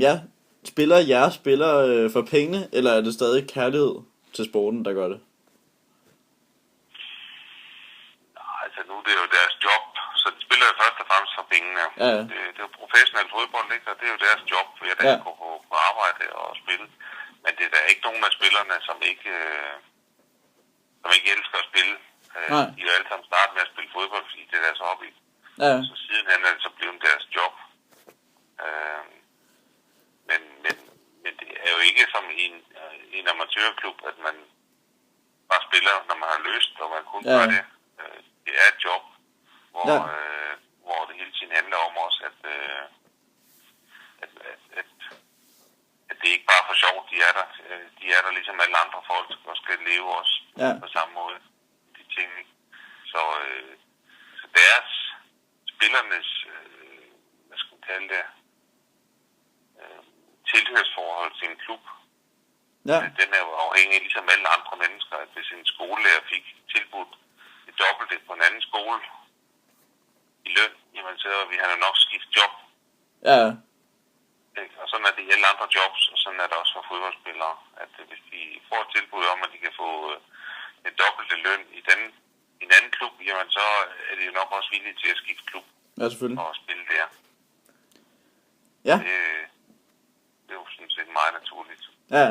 ja, spiller jeres spillere for pengene, eller er det stadig kærlighed til sporten, der gør det? Altså nu er det jo deres job, så de spiller jo først og fremmest for pengene. Ja. Det er jo professionel fodbold, ikke? Og det er jo deres job, for jeg kan gå på arbejde og spille. Men det er der ikke nogen af spillerne, som ikke elsker at spille. De er jo alle sammen startet med at spille fodbold, fordi det er deres hobby. Ja. Så sidenhen er det så blevet deres job. Men det er jo ikke som i en amatørklub, at man bare spiller, når man har lyst, og man kun gør det. Det er et job, hvor det hele tiden handler om også, at det er ikke bare for sjovt, de er der. De er der ligesom alle andre folk, og skal leve også på samme måde. De ting. Så deres, spillernes, hvad skal man kalde det, tilhørsforhold til en klub, den er jo afhængig ligesom alle andre mennesker, at hvis en skolelærer fik tilbudt det dobbelte på en anden skole i løn, jamen så vil han jo nok skifte job. Ja. Og sådan er det i alle andre jobs, og sådan er det også for fodboldspillere, at hvis de får et tilbud om, at de kan få det dobbelte løn i en anden klub, jamen så er de jo nok også villige til at skifte klub. Ja, selvfølgelig. Og spille der. Ja. Det er jo sådan set meget naturligt. Ja.